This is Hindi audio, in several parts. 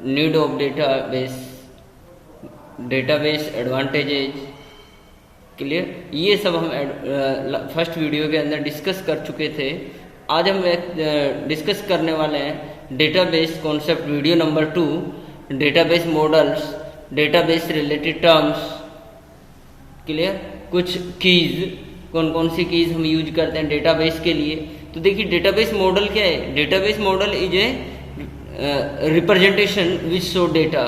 Need of database, database advantages, clear, ये सब हम फर्स्ट वीडियो के अंदर डिस्कस कर चुके थे। आज हम डिस्कस करने वाले हैं database concept, video number 2, database models, database related terms, clear, कुछ कीज, कौन कौन सी कीज हम यूज करते हैं डेटाबेस के लिए। तो देखिए डेटाबेस मॉडल क्या है, database model is a representation which show data,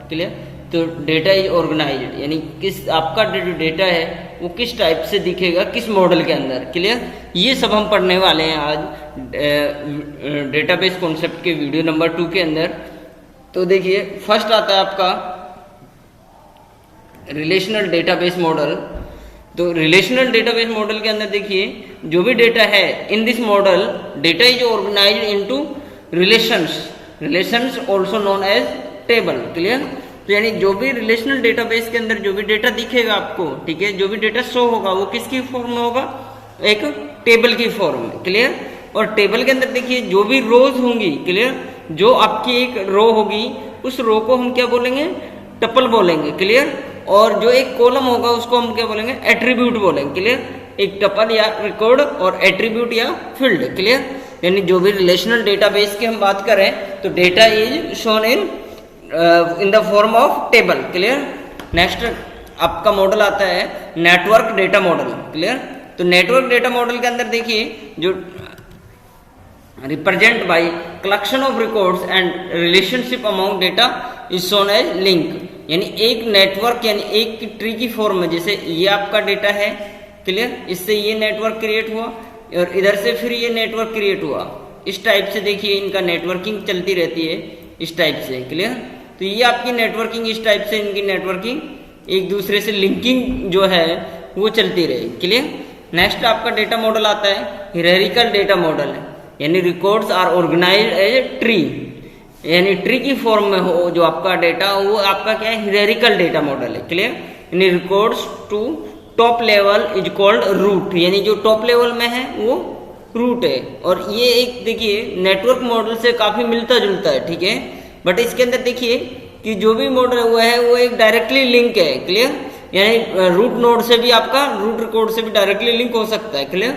clear. तो डेटा इज ऑर्गेनाइज्ड, यानी किस आपका जो डेटा है वो किस टाइप से दिखेगा किस मॉडल के अंदर, क्लियर। ये सब हम पढ़ने वाले हैं आज डेटाबेस कॉन्सेप्ट के वीडियो नंबर 2 के अंदर। तो देखिए फर्स्ट आता है आपका रिलेशनल डेटाबेस मॉडल। तो रिलेशनल डेटाबेस मॉडल के अंदर देखिए जो भी डेटा है in this model, data is organised into relations also known as table, clear. तो यानी जो भी रिलेशनल डेटाबेस के अंदर जो भी डेटा दिखेगा आपको, ठीक है, जो भी डेटा शो होगा वो किसकी फॉर्म में होगा, एक टेबल की फॉर्म में, क्लियर। और टेबल के अंदर देखिए जो भी रोज होंगी, क्लियर, जो आपकी एक रो होगी उस रो को हम क्या बोलेंगे, टपल बोलेंगे, क्लियर। और जो एक कॉलम होगा उसको हम क्या बोलेंगे, एट्रीब्यूट बोलेंगे, क्लियर। एक टपल या रिकॉर्ड और एट्रीब्यूट या फील्ड, क्लियर। यानी जो भी रिलेशनल डेटाबेस की हम बात करें तो data is shown in the form of table, clear. Next आपका मॉडल आता है नेटवर्क डेटा मॉडल, क्लियर। तो नेटवर्क डेटा मॉडल के अंदर देखिए जो represent by collection of records and relationship among data is shown as link, यानी एक नेटवर्क यानी एक ट्री की फॉर्म में, जैसे ये आपका डेटा है, क्लियर, इससे ये नेटवर्क क्रिएट हुआ और इधर से फिर ये नेटवर्क क्रिएट हुआ, इस टाइप से देखिए इनका नेटवर्किंग चलती रहती है इस टाइप से, क्लियर। तो ये आपकी नेटवर्किंग इस टाइप से, इनकी नेटवर्किंग एक दूसरे से लिंकिंग जो है वो चलती रहे, क्लियर। नेक्स्ट आपका डेटा मॉडल आता है हियरार्किकल डेटा मॉडल, यानी records are organised as a tree, यानी ट्री की फॉर्म में हो जो आपका डेटा वो आपका क्या है, हियरार्किकल डेटा मॉडल है, क्लियर। यानी records to top level is called root, यानी जो टॉप लेवल में है वो रूट है। और ये एक देखिए नेटवर्क मॉडल से काफी मिलता जुलता है, ठीक है। बट इसके अंदर देखिए कि जो भी मॉडल हुआ है वो एक डायरेक्टली लिंक है, क्लियर। यानी रूट नोड से भी आपका रूट रिकॉर्ड से भी डायरेक्टली लिंक हो सकता है, clear.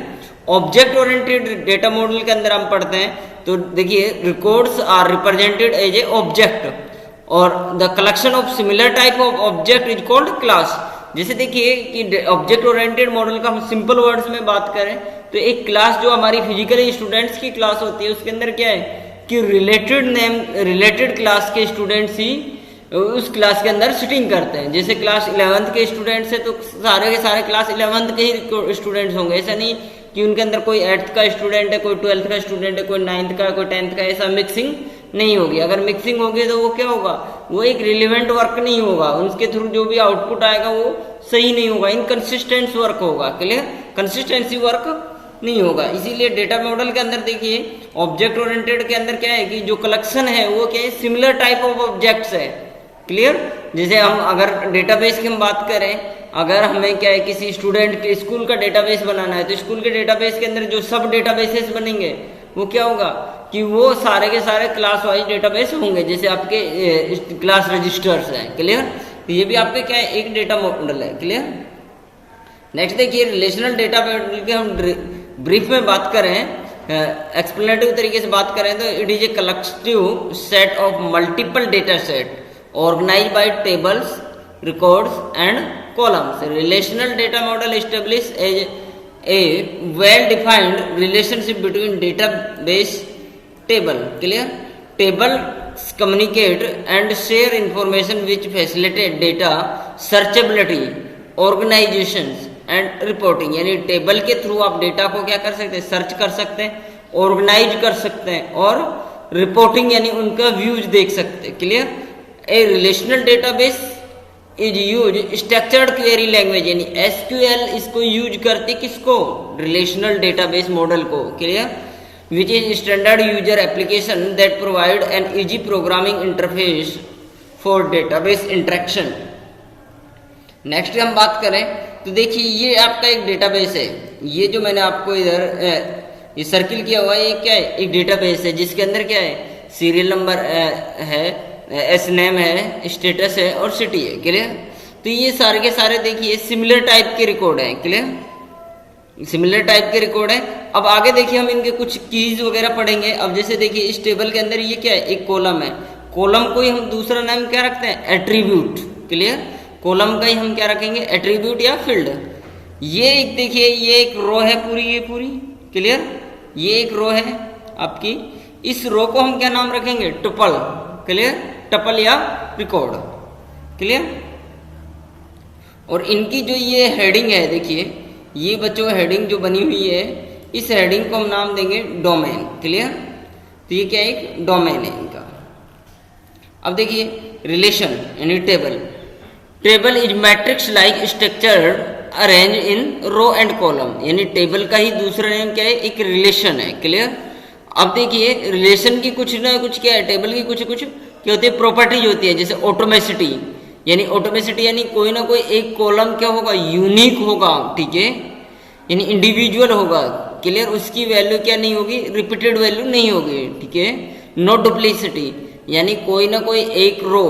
Object oriented data model के अंदर हम पढ़ते हैं तो देखिए records are represented as a object और the collection of similar type of object is called class. जैसे देखिए कि ऑब्जेक्ट ओरिएंटेड मॉडल का हम सिंपल वर्ड्स में बात करें तो एक क्लास जो हमारी फिजिकली स्टूडेंट्स की क्लास होती है उसके अंदर क्या है कि रिलेटेड क्लास के स्टूडेंट्स ही उस क्लास के अंदर सिटिंग करते हैं। जैसे क्लास 11th के स्टूडेंट्स है तो सारे के सारे क्लास 11th के ही स्टूडेंट्स होंगे, ऐसा नहीं कि उनके अंदर कोई 8th का स्टूडेंट है, कोई 12th का स्टूडेंट है, कोई 9th का, कोई 10th का, ऐसा मिक्सिंग नहीं होगी। अगर मिक्सिंग होगी तो वो क्या होगा, वो एक रिलेवेंट वर्क नहीं होगा, उनके थ्रू जो भी आउटपुट आएगा वो सही नहीं होगा, इनकंसिस्टेंट वर्क होगा, क्लियर, कंसिस्टेंसी वर्क नहीं होगा। इसीलिए डेटा मॉडल के अंदर देखिए ऑब्जेक्ट ओरिएंटेड के अंदर क्या है कि जो कलेक्शन है वो क्या है, सिमिलर टाइप ऑफ ऑब्जेक्ट्स है, क्लियर। जैसे हम अगर डेटाबेस की हम बात करें, अगर हमें क्या है किसी स्टूडेंट के स्कूल का डेटाबेस बनाना है तो स्कूल के डेटाबेस के अंदर जो सब डेटाबेसेस बनेंगे वो क्या होगा कि वो सारे के सारे क्लास वाइज डेटाबेस होंगे, जैसे आपके क्लास रजिस्टर्स हैं, क्लियर। तो ये भी आपके क्या है एक डेटा मॉडल है, क्लियर। नेक्स्ट देखिए रिलेशनल डेटा मॉडल के हम ब्रीफ में बात करें, एक्सप्लेनेटिव तरीके से बात करें तो it is a collective set of multiple data set organized by tables, records and columns. Relational data model establish a well-defined relationship between database table, clear. Tables communicate and share information which facilitate data searchability, organizations and reporting. यानी टेबल के थ्रू आप डेटा को क्या कर सकते हैं, सर्च कर सकते हैं, ऑर्गेनाइज कर सकते हैं और रिपोर्टिंग यानी उनका व्यूज देख सकते हैं, clear. A relational database is used structured query language, यानी SQL इसको यूज करती किसको, रिलेशनल डेटाबेस मॉडल को, clear, which is standard user application that provide an easy programming interface for database interaction. Next हम बात करें तो देखिए ये आपका एक डेटाबेस है, ये जो मैंने आपको इधर ये सर्किल किया हुआ है ये क्या है, एक डेटाबेस है जिसके अंदर क्या है सीरियल नंबर है, एस नेम है, स्टेटस है और सिटी है। क्लियर? तो ये सारे के सारे देखिए सिमिलर टाइप के रिकॉर्ड हैं। क्लियर? सिमिलर टाइप के रिकॉर्ड है। अब आगे देखिए हम इनके कुछ कीज वगैरह पढ़ेंगे। अब जैसे देखिए इस टेबल के अंदर ये क्या है, एक कॉलम है। कॉलम को ही हम दूसरा नाम क्या रखते हैं, एट्रीब्यूट। क्लियर? कॉलम का ही हम क्या रखेंगे, एट्रीब्यूट या फील्ड। ये एक देखिए ये एक रो है पूरी, ये पूरी। क्लियर? ये एक रो है आपकी, इस रो को हम क्या नाम रखेंगे, टपल। क्लियर? टपल या रिकॉर्ड। क्लियर? और इनकी जो ये हेडिंग है, देखिए ये बच्चों हेडिंग जो बनी हुई है, इस हेडिंग को हम नाम देंगे डोमेन। क्लियर? तो ये क्या है, एक डोमेन है इनका। अब देखिए रिलेशन यानी table. Table is matrix like structured arrange in row and column. यानी टेबल का ही दूसरा नेम क्या है, एक रिलेशन है। क्लियर? अब देखिए रिलेशन की कुछ ना कुछ क्या है, टेबल की कुछ कुछ क्या होती है, प्रॉपर्टीज होती है। जैसे ऑटोमेसिटी, यानी ऑटोमेसिटी यानी कोई ना कोई एक कॉलम क्या होगा, यूनिक होगा। ठीक है? यानी इंडिविजुअल होगा। क्लियर? उसकी वैल्यू क्या नहीं होगी, रिपीटेड वैल्यू नहीं होगी। ठीक है? नो डुप्लीसिटी, यानी कोई ना कोई एक रो।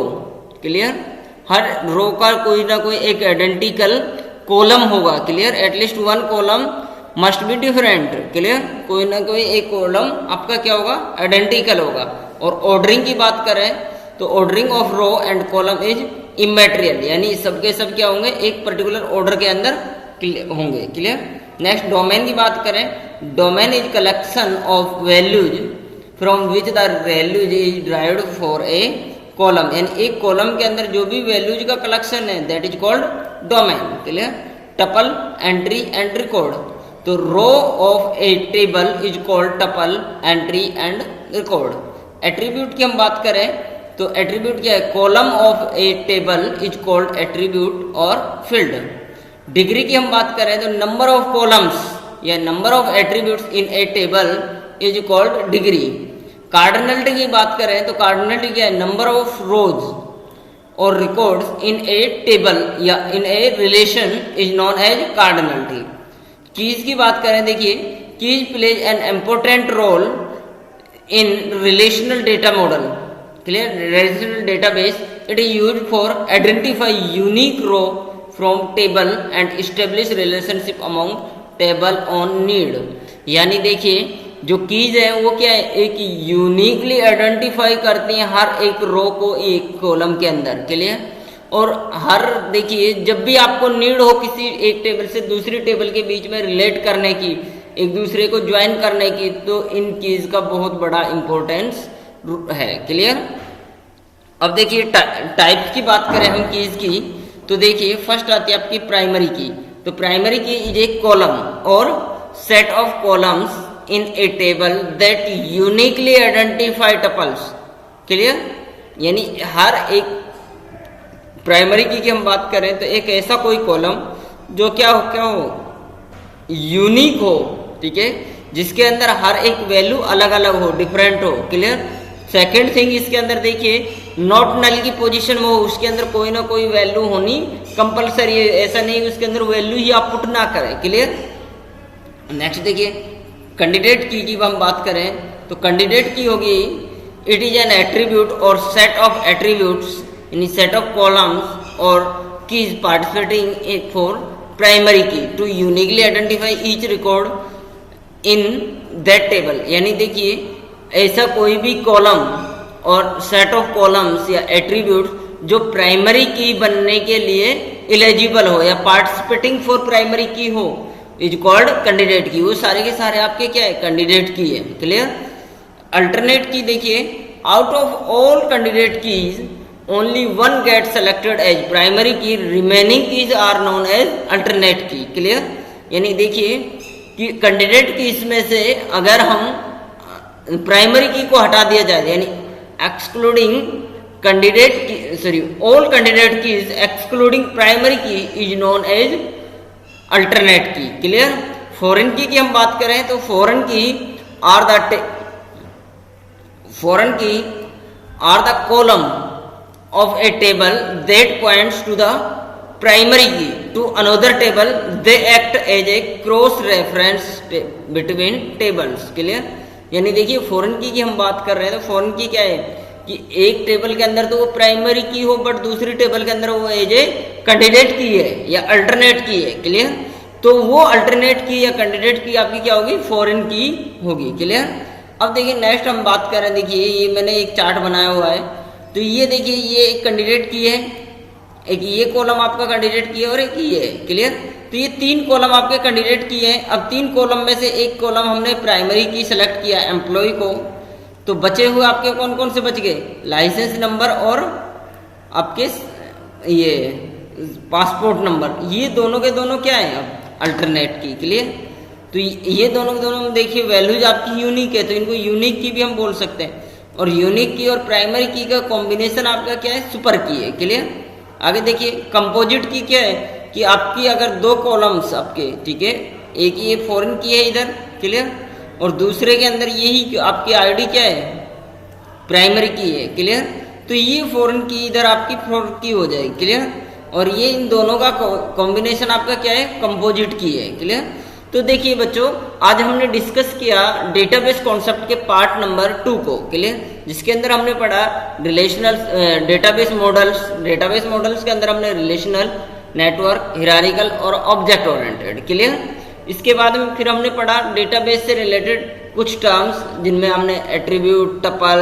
क्लियर? हर रो का कोई ना कोई एक आइडेंटिकल कॉलम होगा। Clear? At least one column must be different. Clear? कोई ना कोई एक कॉलम आपका क्या होगा, आइडेंटिकल होगा। और ऑर्डरिंग की बात करें तो ordering of row and column is immaterial, यानी सबके सब क्या होंगे, एक पर्टिकुलर ऑर्डर के अंदर होंगे। क्लियर? नेक्स्ट डोमेन की बात करें, domain is collection of values from which the values is derived for a column. यानी एक कॉलम के अंदर जो भी वैल्यूज का कलेक्शन है, that is called domain. Clear? Tuple, entry and record. तो row of a table is called tuple, entry and record. Attribute की हम बात करें तो एट्रीब्यूट क्या है, column of a table is called attribute और फील्ड। डिग्री की हम बात करें तो नंबर ऑफ कॉलम्स या number of attributes in a table is called degree. Cardinality की बात करें तो कार्डिनलिटी क्या है, नंबर ऑफ रोज और रिकॉर्ड्स इन ए टेबल या in a relation is known as cardinality. Keys की बात करें, देखिए keys plays an important role in relational data model. Clear? Relational database it is used for identify unique row from table and establish relationship among table on need. यानी देखिए जो कीज है वो क्या है, एक यूनिकली आइडेंटिफाई करती हैं हर एक रो को एक कॉलम के अंदर। क्लियर? और हर देखिए जब भी आपको नीड हो किसी एक टेबल से दूसरी टेबल के बीच में रिलेट करने की, एक दूसरे को ज्वाइन करने की, तो इन कीज का बहुत बड़ा इंपॉर्टेंस है। क्लियर? अब देखिए टाइप्स की बात करें हम कीज की तो देखिए फर्स्ट आती है आपकी प्राइमरी की। तो primary key is a column और set of columns in a table that uniquely identify tuples. Clear? यानी हर एक प्राइमरी की हम बात करें तो एक ऐसा कोई कॉलम जो क्या हो यूनिक हो। ठीक है? जिसके अंदर हर एक वैल्यू अलग अलग हो, डिफरेंट हो। क्लियर? सेकेंड थिंग इसके अंदर देखिए नॉट नल की पोजीशन में हो, उसके अंदर कोई ना कोई वैल्यू होनी कंपलसरी है। ऐसा नहीं उसके अंदर वैल्यू ही आप पुट ना करें। क्लियर? नेक्स्ट देखिए कैंडिडेट की हम बात करें तो कैंडिडेट की होगी इट इज एन एट्रीब्यूट और set of attributes in set of columns और keys participating for primary key to uniquely identify each record in that table. यानी देखिए ऐसा कोई भी कॉलम और सेट ऑफ कॉलम्स या एट्रीब्यूट जो प्राइमरी की बनने के लिए एलिजिबल हो या पार्टिसिपेटिंग फॉर प्राइमरी की हो इज कॉल्ड कैंडिडेट की। वो सारे के सारे आपके क्या है, कैंडिडेट की है। क्लियर? अल्टरनेट की देखिए out of all candidate keys only one get selected as primary key, remaining keys are known as alternate key. Clear? यानी देखिए कि कैंडिडेट की इसमें से अगर हम प्राइमरी की को हटा दिया जाए यानी excluding candidate key, sorry all candidate keys excluding primary key is known as alternate key. Clear? Foreign key हम बात करें तो foreign key are the column of a table that points to the primary key to another table, they act as a cross reference between tables. Clear? यानी देखिए फॉरेन की हम बात कर रहे हैं तो फॉरेन की क्या है, कि एक टेबल के अंदर तो वो प्राइमरी की हो, बट दूसरी टेबल के अंदर वो एज ए कैंडिडेट की है या अल्टरनेट की है। क्लियर? तो वो अल्टरनेट की या कैंडिडेट की आपकी क्या होगी? फॉरेन की होगी। क्लियर? अब देखिए नेक्स्ट हम बात कर रहे हैं। देखिए ये मैंने एक चार्ट बनाया हुआ है, तो ये देखिए ये एक कैंडिडेट की है, एक ये कॉलम आपका कैंडिडेट की है और एक ये है। क्लियर? तो ये 3 कॉलम आपके कैंडिडेट की है। अब 3 कॉलम में से एक कॉलम हमने प्राइमरी की सेलेक्ट किया एम्प्लॉय को, तो बचे हुए आपके कौन कौन से बच गए? लाइसेंस नंबर और आपके ये पासपोर्ट नंबर, ये दोनों के दोनों क्या है अब अल्टरनेट की। क्लियर? तो ये दोनों के दोनों देखिए वैल्यूज आपकी यूनिक है, तो इनको यूनिक की भी हम बोल सकते हैं, और यूनिक की और प्राइमरी की का कॉम्बिनेशन आपका क्या है? सुपर की है। क्लियर? आगे देखिए कंपोजिट की क्या है कि आपकी अगर 2 कॉलम्स आपके, ठीक है, एक ये फॉरेन की है इधर, क्लियर, और दूसरे के अंदर यही आपकी आईडी क्या है? प्राइमरी की है। क्लियर? तो ये फॉरेन की इधर आपकी फॉरेन की हो जाएगी। क्लियर? और ये इन दोनों का कॉम्बिनेशन आपका क्या है? कंपोजिट की है। क्लियर? तो देखिए बच्चों, आज हमने डिस्कस किया डेटाबेस कॉन्सेप्ट के पार्ट नंबर 2 को। क्लियर? जिसके अंदर हमने पढ़ा relational database models. Database models के अंदर हमने रिलेशनल, नेटवर्क, हिरारिकल और ऑब्जेक्ट ओरिएंटेड। क्लियर? इसके बाद में फिर हमने पढ़ा डेटाबेस से रिलेटेड कुछ टर्म्स, जिनमें हमने attribute, tuple,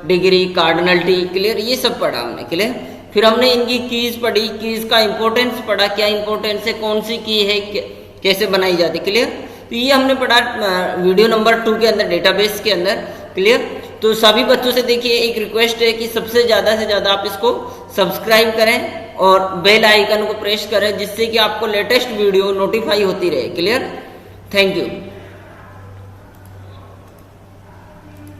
degree, cardinality, clear, ये सब पढ़ा हमने। क्लियर? फिर हमने इनकी कीज पढ़ी, कीज का इंपॉर्टेंस पढ़ा, क्या इंपॉर्टेंस है, कौन सी की है, कैसे बनाई जाती। क्लियर? तो ये हमने पढ़ा वीडियो नंबर 2 के अंदर, डेटाबेस के अंदर। क्लियर? तो सभी बच्चों से देखिए एक रिक्वेस्ट है कि सबसे ज़्यादा से ज़्यादा आप इसको सब्सक्राइब करें और बेल आइकन को प्रेस करें, जिससे कि आपको लेटेस्ट वीडियो नोटिफाई होती रहे। क्लियर? Thank you.